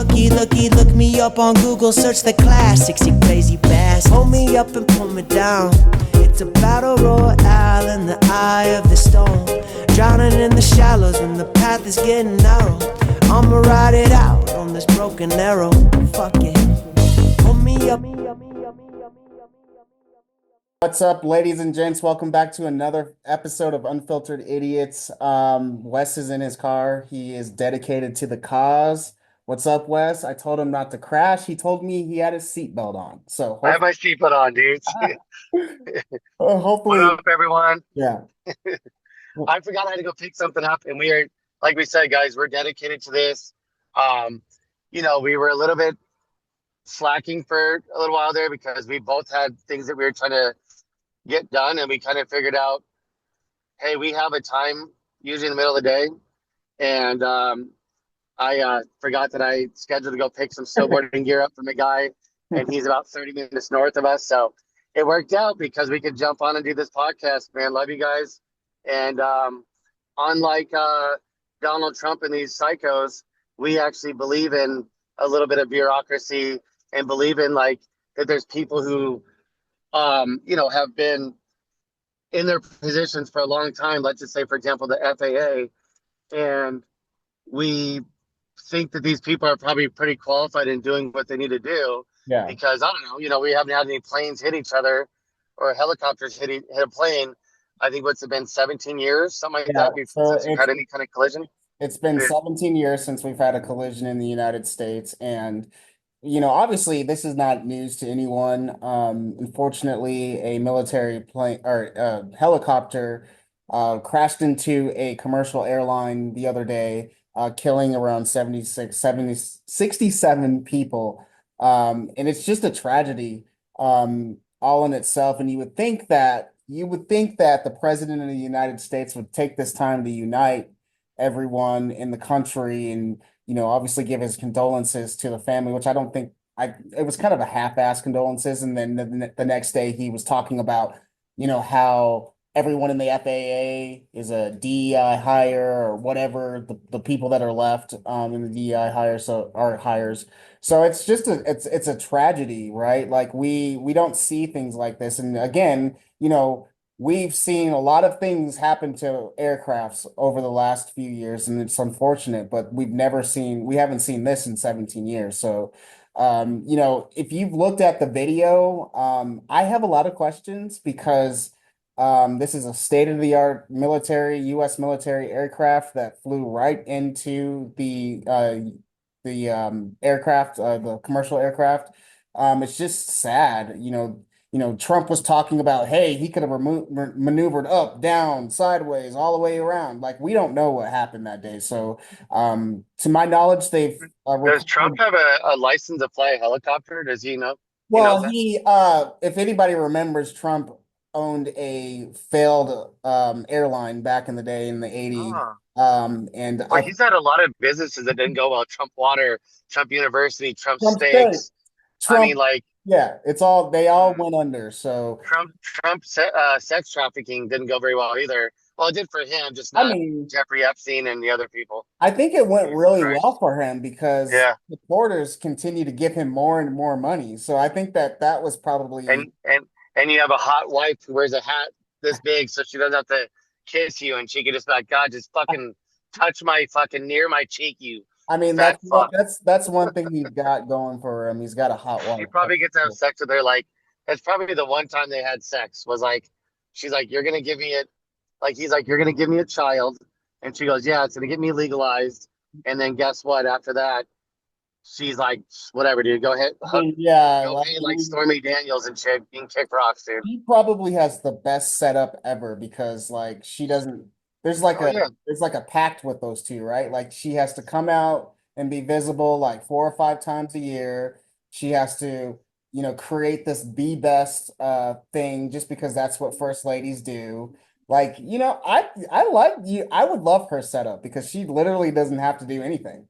Look me up on Google, search the classics, you crazy bass. Hold me up and pull me down. It's a battle royale in the eye of the storm. Drowning in the shallows when the path is getting narrow. I'ma ride it out on this broken arrow. Fuck it. Hold me up. What's up, ladies and gents? Welcome back to another episode of Unfiltered Idiots. Wes is in his car. He is dedicated to the cause. What's up, Wes? I told him not to crash. He told me he had his seatbelt on. So I have my seatbelt on, dudes. What hopefully, up, everyone? yeah. I forgot I had to go pick something up, and we are, like we said, guys, we're dedicated to this. Um, we were a little bit slacking for a little while there because we both had things that we were trying to get done, and we kind of figured out, hey, we have a time usually in the middle of the day, and I forgot that I scheduled to go pick some snowboarding gear up from a guy, and he's about 30 minutes north of us. So it worked out because we could jump on and do this podcast, man. Love you guys. And unlike Donald Trump and these psychos, we actually believe in a little bit of bureaucracy and believe in like that there's people who, have been in their positions for a long time. Let's just say, for example, the FAA. And we think that these people are probably pretty qualified in doing what they need to do Yeah. because I don't know, we haven't had any planes hit each other or helicopters hit a plane. I think what's it been 17 years, something like Yeah. that, So since we've had any kind of collision. it's been Yeah. 17 years since we've had a collision in the United States. And, obviously this is not news to anyone. Unfortunately, a military plane or helicopter crashed into a commercial airline the other day, killing around 67 people. And it's just a tragedy, all in itself. And you would think that the president of the United States would take this time to unite everyone in the country and, obviously give his condolences to the family, which I don't think it was kind of a half-ass condolences. And then the next day he was talking about, how everyone in the FAA is a DEI hire or whatever, the people that are left in the DEI hires. So it's just it's a tragedy, right? Like we don't see things like this. And again, we've seen a lot of things happen to aircrafts over the last few years, and it's unfortunate, but we haven't seen this in 17 years. So, if you've looked at the video, I have a lot of questions because this is a state-of-the-art U.S. military aircraft that flew right into the aircraft, the commercial aircraft. It's just sad, Trump was talking about, hey, he could have maneuvered up, down, sideways, all the way around. Like, we don't know what happened that day. So, to my knowledge, they've Does Trump have a license to fly a helicopter? Does he know? He knows well, that? if anybody remembers, Trump owned a failed airline back in the day in the 80s. Oh. And Well, he's had a lot of businesses that didn't go well. Trump Water, Trump University, Trump Trump State, Steaks. I Trump, mean, like yeah, they all went under. So, Trump sex trafficking didn't go very well either. Well, it did for him, just I not mean, Jeffrey Epstein and the other people. I think it went Jesus really Christ. well for him because Yeah. supporters continue to give him more and more money. So I think that was probably, And you have a hot wife who wears a hat this big so she doesn't have to kiss you and she can just be like, God, just fucking touch my fucking near my cheek, you I mean, fat fuck. that's one thing he's got going for him. He's got a hot She wife. probably gets to have sex with her. Like, that's probably the one time they had sex was like, she's like, you're gonna give me it. Like, he's like, you're gonna give me a child, and she goes, yeah, it's gonna get me legalized. And then guess what? After that, she's like, whatever, dude, go ahead, I mean, yeah, go pay like Stormy Daniels and shit, being kick rocks, dude. he probably has the best setup ever because like she doesn't Oh yeah, there's like a pact with those two, right? Like she has to come out and be visible like 4 or 5 times a year. She has to, create this be best thing just because that's what first ladies do. Like, I like you. I would love her setup because she literally doesn't have to do anything.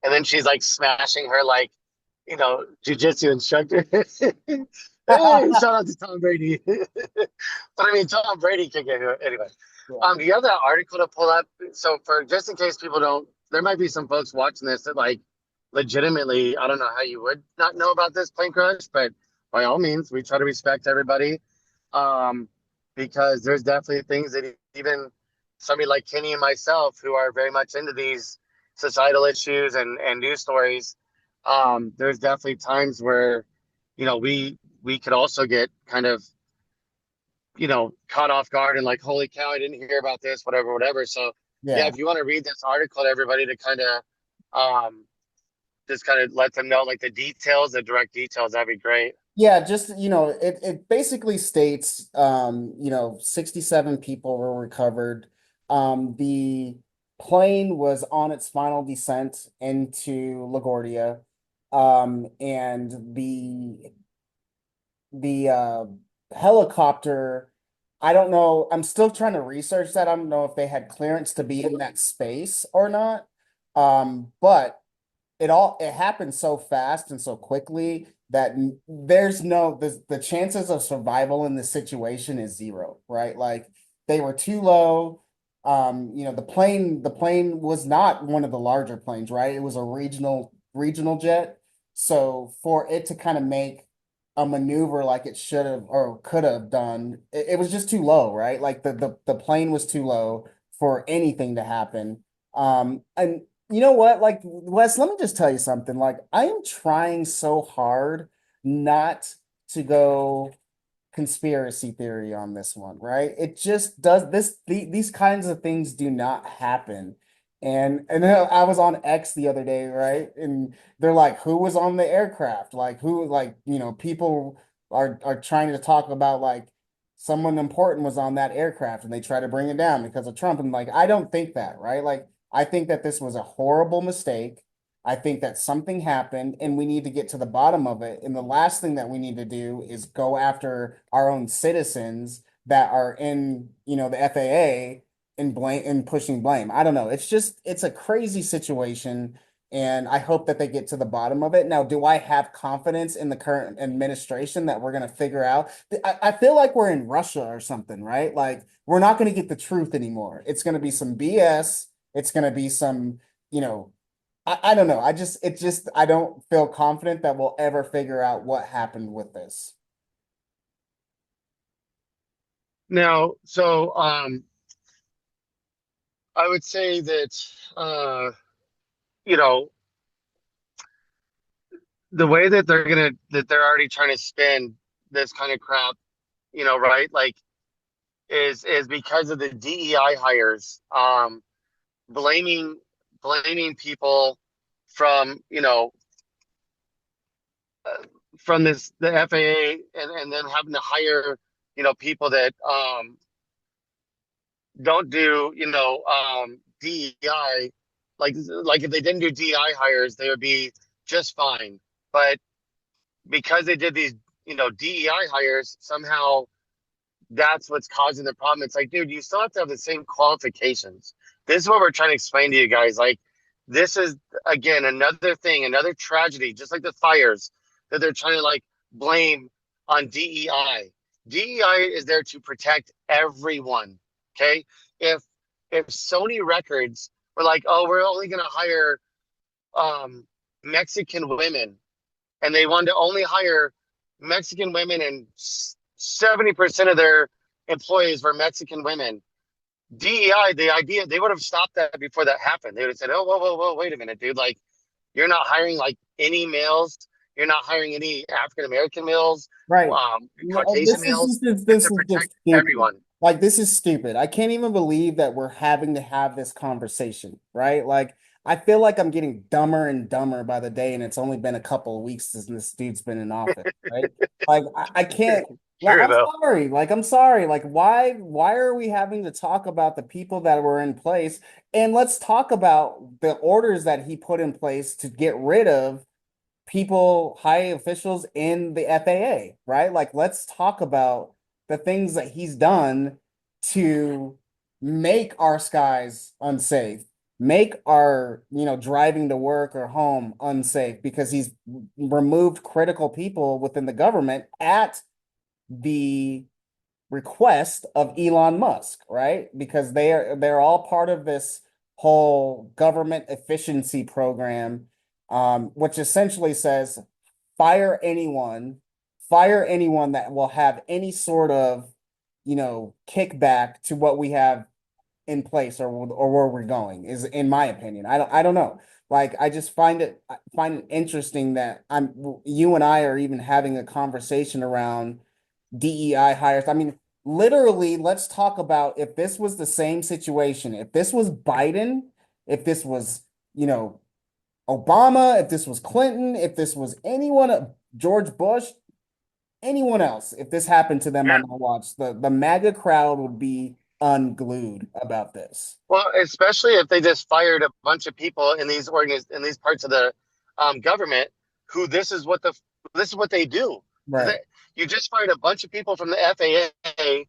and then she's like smashing her like, jujitsu instructor. Hey, shout out to Tom Brady. But I mean, Tom Brady can get here anyway. Yeah. You have that article to pull up. So for just in case people don't, there might be some folks watching this that like legitimately, I don't know how you would not know about this plane crash, but by all means, we try to respect everybody. Um, because there's definitely things that even somebody like Kenny and myself, who are very much into these societal issues and news stories, there's definitely times where, we could also get kind of, caught off guard and like, holy cow, I didn't hear about this, whatever, whatever. So yeah, Yeah. if you want to read this article to everybody to kind of just kind of let them know like the details, the direct details, that'd be great. Yeah, just, it basically states, 67 people were recovered. The plane was on its final descent into LaGuardia. And the helicopter, I don't know, I'm still trying to research that. I don't know if they had clearance to be in that space or not. But it happened so fast and so quickly that there's the chances of survival in this situation is zero, right? Like they were too low. The plane was not one of the larger planes, right? It was a regional jet. So for it to kind of make a maneuver like it should have or could have done, it was just too low, right? Like the plane was too low for anything to happen. And you know what? Like, Wes, let me just tell you something. Like, I am trying so hard not to go conspiracy theory on this one, right? It just does these kinds of things do not happen. And I was on X the other day, right? And they're like, who was on the aircraft? Like who, like, people are trying to talk about like someone important was on that aircraft and they try to bring it down because of Trump. And like, I don't think that, right? Like, I think that this was a horrible mistake. I think that something happened and we need to get to the bottom of it. And the last thing that we need to do is go after our own citizens that are in, the FAA and blame and pushing blame. I don't know. It's a crazy situation. And I hope that they get to the bottom of it. Now, do I have confidence in the current administration that we're going to figure out? I feel like we're in Russia or something, right? Like we're not going to get the truth anymore. It's going to be some BS. It's going to be some, I don't know. I don't feel confident that we'll ever figure out what happened with this. Now, so I would say that uh, you know, the way that they're already trying to spin this kind of crap, right? Like is because of the DEI hires, blaming blaming people from, from the FAA and then having to hire, people that don't do, DEI. Like if they didn't do DEI hires, they would be just fine. But because they did these, DEI hires, somehow that's what's causing the problem. It's like, dude, you still have to have the same qualifications. This is what we're trying to explain to you guys. Like, this is again another thing, another tragedy, just like the fires that they're trying to like blame on DEI. DEI is there to protect everyone. Okay. If if Sony Records were like, oh, we're only gonna hire um Mexican women, and they wanted to only hire Mexican women, and 70% of their employees were Mexican women. DEI, the idea, they would have stopped that before that happened. They would have said, oh, whoa, whoa, whoa, wait a minute, dude. Like, you're not hiring like any males. You're not hiring any African American males, Right. No, Caucasian males. It's this to is just protect stupid. everyone. Like this is stupid. I can't even believe that we're having to have this conversation, right? Like I feel like I'm getting dumber and dumber by the day, and it's only been a couple of weeks since this dude's been in office, right? Like I can't. Like True, I'm though. sorry. Like I'm sorry. Like why are we having to talk about the people that were in place? And let's talk about the orders that he put in place to get rid of people, high officials in the FAA, right? Like, let's talk about the things that he's done to make our skies unsafe, make our, driving to work or home unsafe because he's removed critical people within the government at the request of Elon Musk, right? Because they're all part of this whole government efficiency program which essentially says fire anyone, fire anyone that will have any sort of, kickback to what we have in place or where we're going, is in my opinion. I don't know. Like I just find it interesting that you and I are even having a conversation around DEI hires. I mean, literally, let's talk about if this was the same situation, if this was Biden, if this was, you know, Obama, if this was Clinton, if this was anyone, George Bush, anyone else, if this happened to them Yeah. on the watch, the MAGA crowd would be unglued about this. Well, especially if they just fired a bunch of people in in these parts of the government who this is what they do. Right. They, you just fired a bunch of people from the FAA,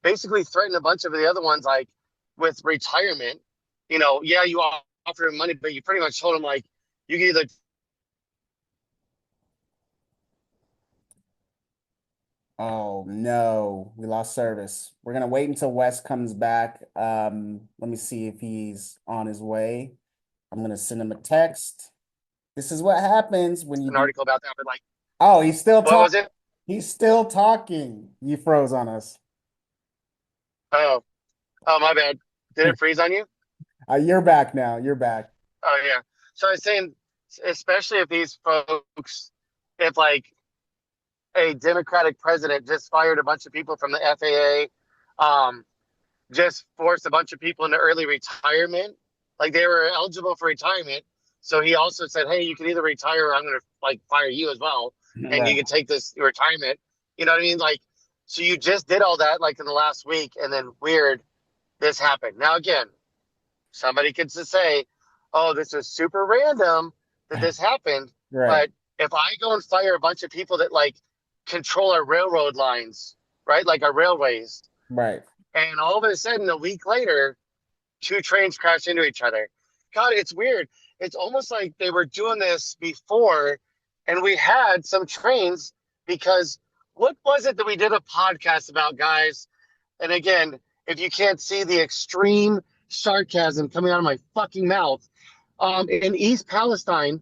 basically threatened a bunch of the other ones like with retirement. Yeah, you offer them money, but you pretty much told them like you can either. Oh no, we lost service. We're gonna wait until Wes comes back. Let me see if he's on his way. I'm gonna send him a text. This is what happens when you An do. article about that, but like, Oh, he's still what was talking. it? He's still talking. You froze on us. Oh, oh, my bad. Did it freeze on you? You're back now. You're back. Oh, yeah. So I was saying, especially if these folks, if like a Democratic president just fired a bunch of people from the FAA, just forced a bunch of people into early retirement, like they were eligible for retirement. So he also said, "Hey, you can either retire or I'm going to like fire you as well, and you Right. can take this retirement." You know what I mean? Like, so you just did all that like in the last week, and then weird, this happened. Now again, somebody could just say, "Oh, this is super random that this happened," Right. but if I go and fire a bunch of people that like control our railroad lines, right, like our railways, Right. and all of a sudden a week later, two trains crash into each other. God, it's weird. It's almost like they were doing this before, and we had some trains because what was it that we did a podcast about, guys? And again, if you can't see the extreme sarcasm coming out of my fucking mouth, in East Palestine,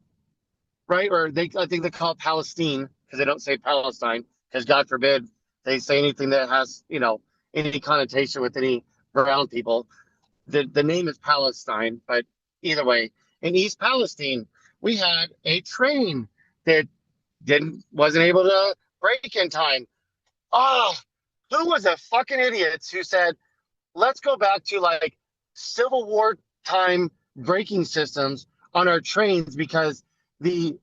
right? Or I think they call it Palestine because they don't say Palestine because God forbid they say anything that has, any connotation with any brown people. The name is Palestine, but either way, in East Palestine, we had a train that wasn't able to break in time. Oh, who was the fucking idiots who said, let's go back to like Civil War time braking systems on our trains because the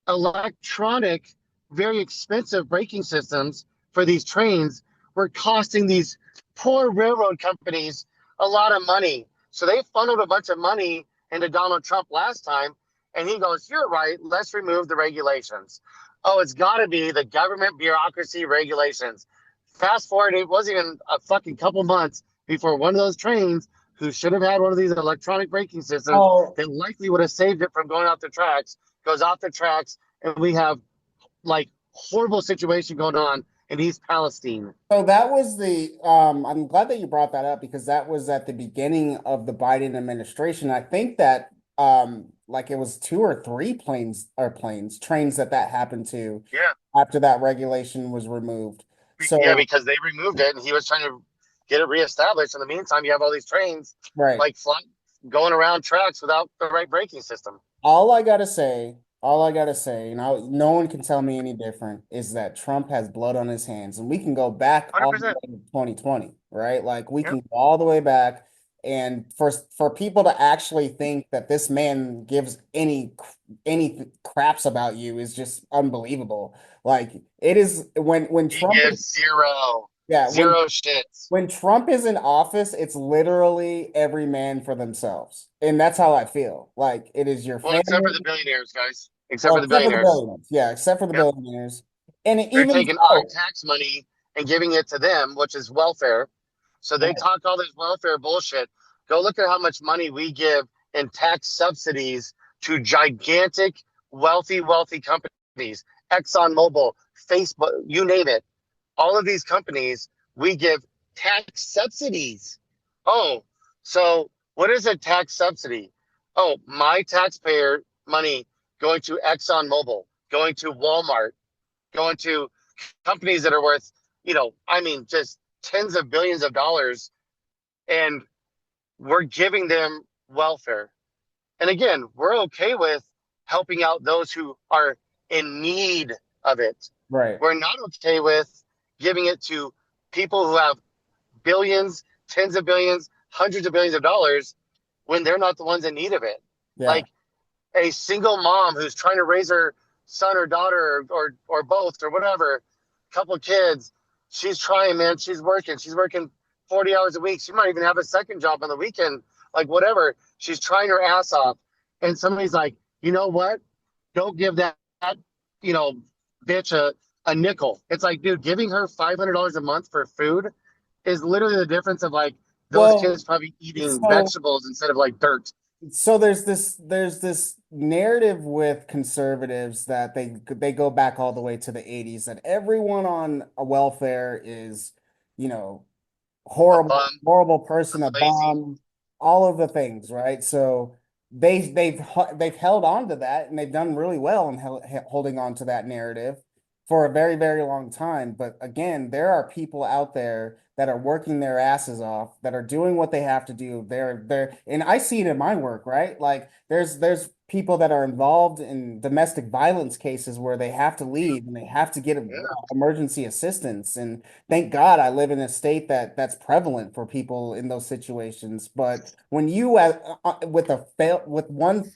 electronic, very expensive braking systems for these trains were costing these poor railroad companies a lot of money. So they funneled a bunch of money into Donald Trump last time, and he goes, "You're right, let's remove the regulations." Oh, it's got to be the government bureaucracy regulations. Fast forward, it wasn't even a fucking couple months before one of those trains who should have had one of these electronic braking systems Oh, that likely would have saved it from going off the tracks goes off the tracks, and we have like horrible situation going on in East Palestine. so that was I'm glad that you brought that up because that was at the beginning of the Biden administration. I think that like it was two or three trains that happened to Yeah, after that regulation was removed. yeah, So, because they removed it, and he was trying to get it reestablished. In the meantime, you have all these trains right. like going around tracks without the right braking system. All I gotta say, all I gotta say, no one can tell me any different, is that Trump has blood on his hands, and we can go back all the 100%. way to 2020, right? Like we Yep. can go all the way back, and for people to actually think that this man gives any craps about you is just unbelievable. Like it is when He Trump is gives zero, yeah zero shits. when Trump is in office, it's literally every man for themselves. And that's how I feel. Like it is your Well, except for family. the billionaires, guys. Except Well, for the except for the billionaires. billionaires. Yeah, except for the Yep. billionaires. And They're even taking our so, tax money and giving it to them, which is welfare. So they right, talk all this welfare bullshit. Go look at how much money we give in tax subsidies to gigantic, wealthy companies. ExxonMobil, Facebook, you name it. All of these companies, we give tax subsidies. Oh, so what is a tax subsidy? Oh, my taxpayer money going to ExxonMobil, going to Walmart, going to companies that are worth, I mean, just tens of billions of dollars, and we're giving them welfare. And again, we're okay with helping out those who are in need of it. Right. We're not okay with giving it to people who have billions, tens of billions, hundreds of billions of dollars when they're not the ones in need of it. Yeah. Like a single mom who's trying to raise her son or daughter or both or whatever, couple of kids. She's trying, man. She's working. She's working 40 hours a week. She might even have a second job on the weekend, like whatever. She's trying her ass off. And somebody's like, you know what? Don't give that you know, bitch a nickel. It's like, dude, giving her $500 a month for food is literally the difference of like those Well, kids probably eating so vegetables instead of like dirt. so there's this narrative with conservatives that they go back all the way to the 80s that everyone on a welfare is, you know, A horrible, bum, horrible person, a lazy. bomb, all of the things, right? So they've held on to that and they've done really well in holding on to that narrative for a very, very long time. But again, there are people out there that are working their asses off, that are doing what they have to do. And I see it in my work, right? Like there's people that are involved in domestic violence cases where they have to leave and they have to get Yeah. emergency assistance. And thank God I live in a state that's prevalent for people in those situations. But when you with one,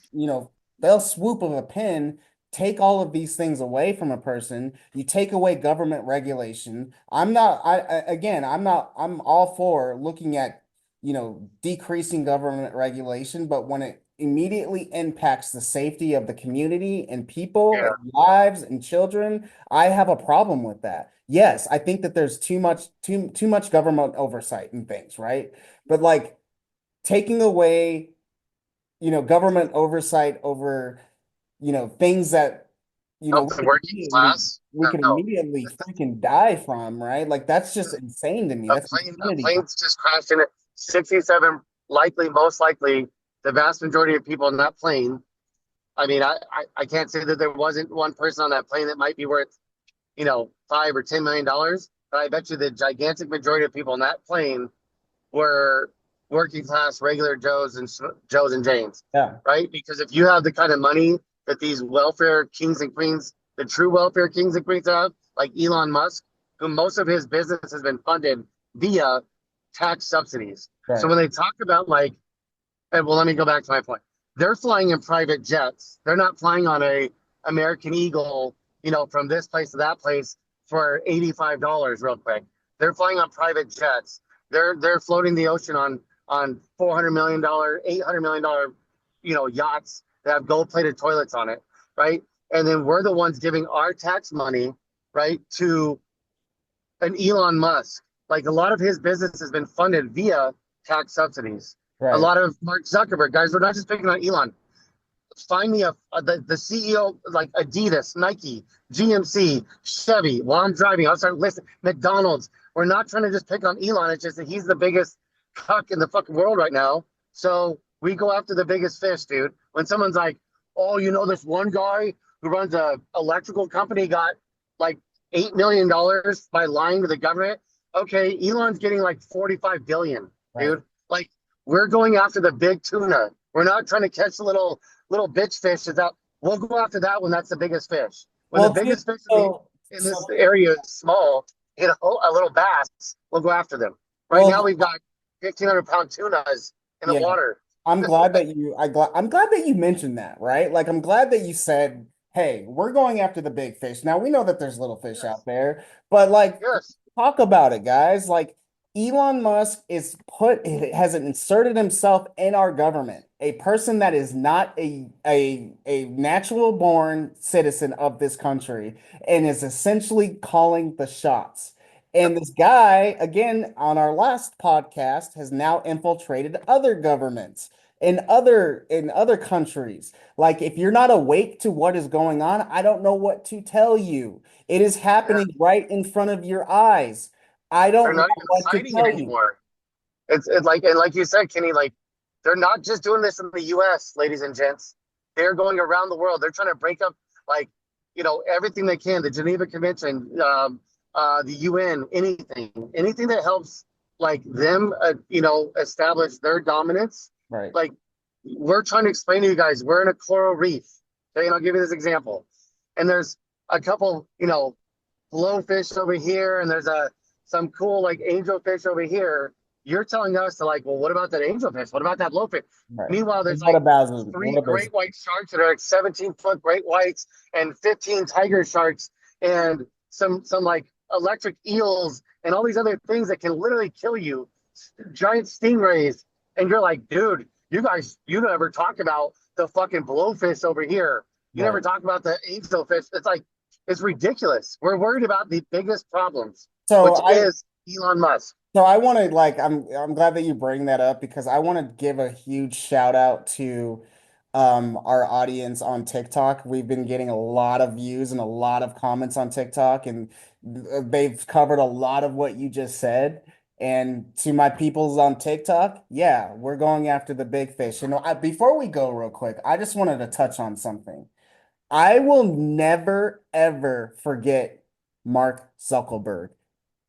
fell swoop of a pen take all of these things away from a person, you take away government regulation. I'm all for looking at, decreasing government regulation, but when it immediately impacts the safety of the community and people Yeah. and lives and children, I have a problem with that. Yes, I think that there's too much government oversight and things, right? But like taking away, government oversight over, things that, Help the working class. we could No. immediately freaking die from, right? Like that's just insane to me. A That's plane, a insanity. plane's just crashed in it. 67, likely, most likely, the vast majority of people in that plane. I mean, I can't say that there wasn't one person on that plane that might be worth, $5 or $10 million, but I bet you the gigantic majority of people in that plane were working class, regular Joes and Janes, Yeah, right? Because if you have the kind of money that these welfare kings and queens, the true welfare kings and queens have, like Elon Musk, who most of his business has been funded via tax subsidies. So right, when they talk about like, well, let me go back to my point. They're flying in private jets. They're not flying on a American Eagle, from this place to that place for $85 real quick. They're flying on private jets. They're floating the ocean on $400 million, $800 million, yachts that have gold-plated toilets on it, right? And then we're the ones giving our tax money, right, to an Elon Musk. Like a lot of his business has been funded via tax subsidies. A right. lot of Mark Zuckerberg, guys, we're not just picking on Elon. Find me the CEO like Adidas, Nike, GMC, Chevy. While I'm driving, I'll start listing McDonald's. We're not trying to just pick on Elon. It's just that he's the biggest cuck in the fucking world right now. So we go after the biggest fish, dude. When someone's like, "Oh, this one guy who runs a electrical company got like $8 million by lying to the government." Okay, Elon's getting like 45 billion, Right. dude. Like we're going after the big tuna. We're not trying to catch the little bitch fish is out. We'll go after that when that's the biggest fish. When the Well, dude, biggest fish so in this so area is small, a little bass, we'll go after them. Right now well, we've got 1,500-pound tunas in the yeah. water. I'm glad that you mentioned that, right? Like I'm glad that you said, "Hey, we're going after the big fish." Now we know that there's little fish Yes, out there, but like yes, talk about it, guys. Like Elon Musk has inserted himself in our government, a person that is not a natural born citizen of this country and is essentially calling the shots. yep. And this guy, again, on our last podcast, has now infiltrated other governments in other countries. Like if you're not awake to what is going on, I don't know what to tell you. It is Yeah. happening right in front of your eyes. I They're don't know not even what to hiding it tell you. anymore. It's like and like you said, Kenny, like they're not just doing this in the US, ladies and gents. They're going around the world. They're trying to break up like, everything they can, the Geneva Convention, the UN, anything that helps like them, establish their dominance. Right. Like we're trying to explain to you guys, we're in a coral reef. Okay, and I'll give you this example. And there's a couple, blowfish over here, and there's some cool like angelfish over here. You're telling us to like, well, what about that angelfish? What about that blowfish? Right. Meanwhile, there's What like about them? three What about great white sharks that are like 17-foot great whites and 15 tiger sharks and some like electric eels and all these other things that can literally kill you, giant stingrays. And you're like, dude, you never talk about the fucking blowfish over here. You right? never talk about the angelfish. It's like, it's ridiculous. We're worried about the biggest problems, So which is Elon Musk. I want to like I'm glad that you bring that up because I want to give a huge shout out to our audience on TikTok. We've been getting a lot of views and a lot of comments on TikTok, and they've covered a lot of what you just said. And to my peoples on TikTok, yeah, we're going after the big fish. And before we go real quick, I just wanted to touch on something. I will never ever forget Mark Zuckerberg.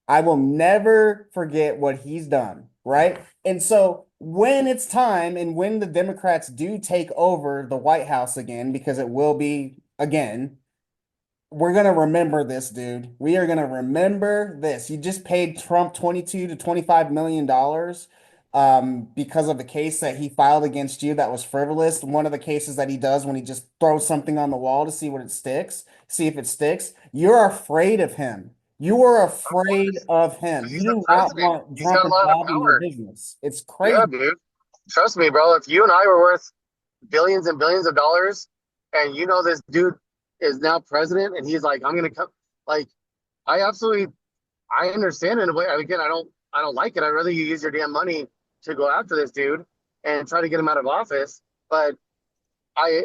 I will never forget what he's done, right? And so when it's time and when the Democrats do take over the White House again, because it will be again, we're gonna remember this, dude. We are gonna remember this. You just paid Trump 22 to 25 million dollars because of the case that he filed against you that was frivolous. One of the cases that he does when he just throws something on the wall to see what it sticks, see if it sticks. You're afraid of him. You are Of afraid course, of him. because You he's the do not president. want He's Trump got a lot of involved in your power. business. It's Yeah, crazy. dude. Trust me, bro. If you and I were worth billions and billions of dollars, and this dude is now president, and he's like, I'm gonna come. Like, I absolutely, I understand in a way. Again, I don't like it. I'd rather you use your damn money to go after this dude and try to get him out of office. But I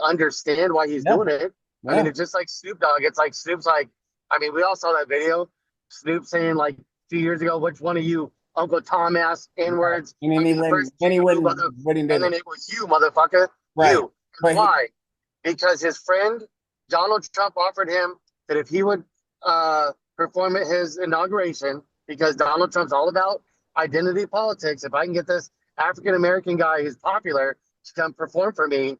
understand why he's Yeah, doing it. I mean, yeah. it's just like Snoop Dogg. It's like Snoop's like, I mean, we all saw that video. Snoop saying like 2 years ago, which one of you, Uncle Tom ass, N Right. words. And I then he mean, the wouldn't, first then he two, wouldn't and did then it. it was you, motherfucker, Right. you. But he, Why? Because his friend Donald Trump offered him that if he would perform at his inauguration, because Donald Trump's all about identity politics. If I can get this African American guy who's popular to come perform for me,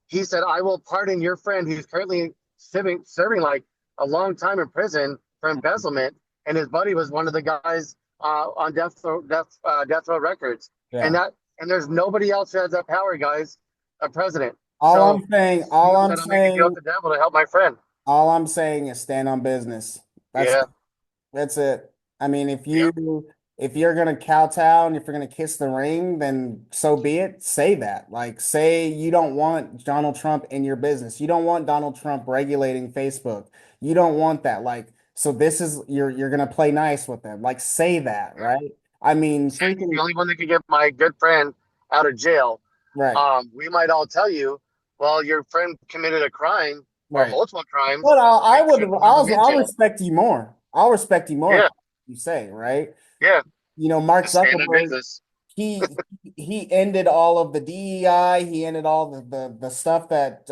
he said, I will pardon your friend who's currently serving like a long time in prison for embezzlement. And his buddy was one of the guys on death row records. And yeah. that, and there's nobody else who has that power, guys, a president. All So I'm saying, Snoop said, I'm making a deal with the devil to help my friend. all I'm saying is stand on business. That's Yeah. that's it. I mean, Yep. if you're gonna kowtow and if you're gonna kiss the ring, then so be it. Say that. Like say you don't want Donald Trump in your business. You don't want Donald Trump regulating Facebook. You don't want that. Like, so this is you're gonna play nice with them. Like say that, Yeah. right? I mean, Sandy's the freaking only one that could get my good friend out of jail. right, We might all tell you, well, your friend committed a crime or right. multiple crimes. But Make sure you have him in I'll jail. respect you more. I'll respect you more if Yeah. you say, right? Yeah. Mark Just stand in Zuckerberg, business. he he ended all of the DEI, he ended all the stuff that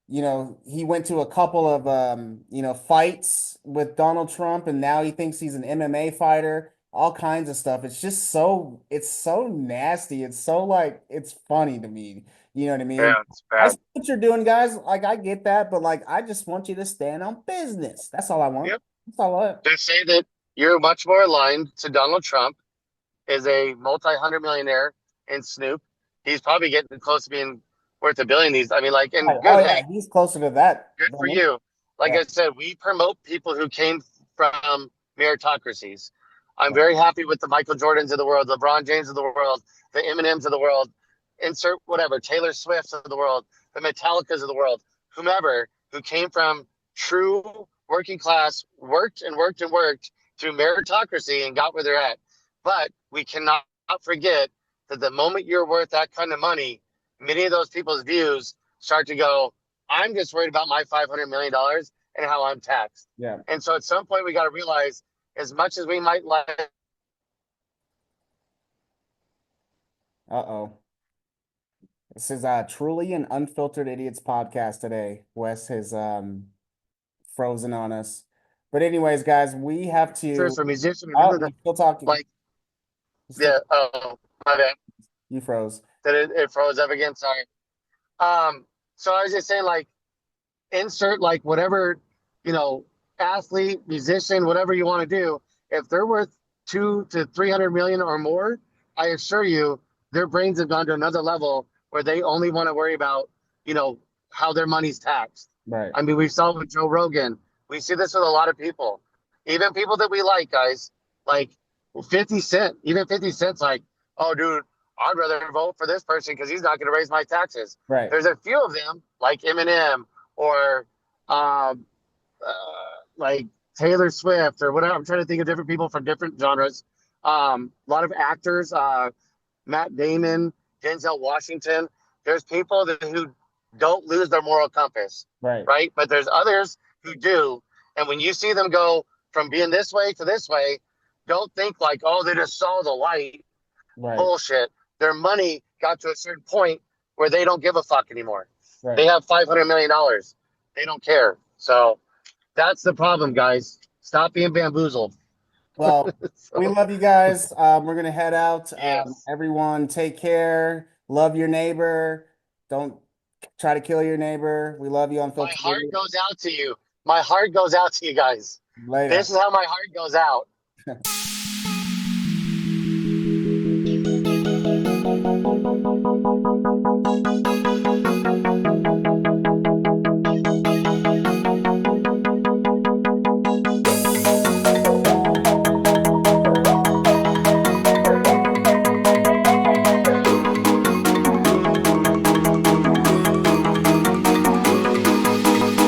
he went to a couple of fights with Donald Trump and now he thinks he's an MMA fighter, all kinds of stuff. It's just it's so nasty. It's so like it's funny to me. You know what I mean? Yeah, it's I bad. see what you're doing, guys. Like I get that, but like I just want you to stand on business. That's all I want. Yep. That's all I They say that you're much more aligned to Donald Trump as a multi-hundred millionaire and Snoop. He's probably getting close to being worth a billion. I mean, like, right. and Oh good. yeah, Hey, he's closer to that good than for me. you. Like Yeah. I said, we promote people who came from meritocracies. I'm Right. very happy with the Michael Jordans of the world, LeBron James of the world, the Eminems of the world, insert whatever, Taylor Swifts of the world, the Metallicas of the world, whomever who came from true working class, worked and worked and worked through meritocracy and got where they're at. But we cannot forget that the moment you're worth that kind of money, many of those people's views start to go, I'm just worried about my $500 million and how I'm taxed. Yeah. And so at some point, we got to realize as much as we might like, Uh-oh. This is truly an Unfiltered Idiots podcast today. Wes has frozen on us. But anyways, guys, we have to For musician, oh, you're still talking. like, You're still yeah, oh, my bad. you froze. That it froze up again. Sorry. So I was just saying, like, insert like whatever, you know, athlete, musician, whatever you want to do. If they're worth 2 to 300 million or more, I assure you, their brains have gone to another level where they only want to worry about, you know, how their money's taxed. Right. I mean, we saw it with Joe Rogan. We see this with a lot of people, even people that we like, guys, like 50 Cent, even 50 Cent's like, oh, dude, I'd rather vote for this person because he's not going to raise my taxes. Right. There's a few of them, like Eminem or um, uh, like Taylor Swift or whatever. I'm trying to think of different people from different genres. A lot of actors, Matt Damon, Denzel Washington. There's people who don't lose their moral compass, Right. right? But there's others who do. And when you see them go from being this way to this way, don't think like, oh, they just saw the light. Right. Bullshit. Their money got to a certain point where they don't give a fuck anymore. Right. They have $500 million. They don't care. So that's the problem, guys. Stop being bamboozled. Well, we love you guys. We're gonna head out. Yes. Everyone, take care. Love your neighbor. Don't try to kill your neighbor. We love you on My Filtered heart Idiots. goes out to you. My heart goes out to you guys. Later. This is how my heart goes out.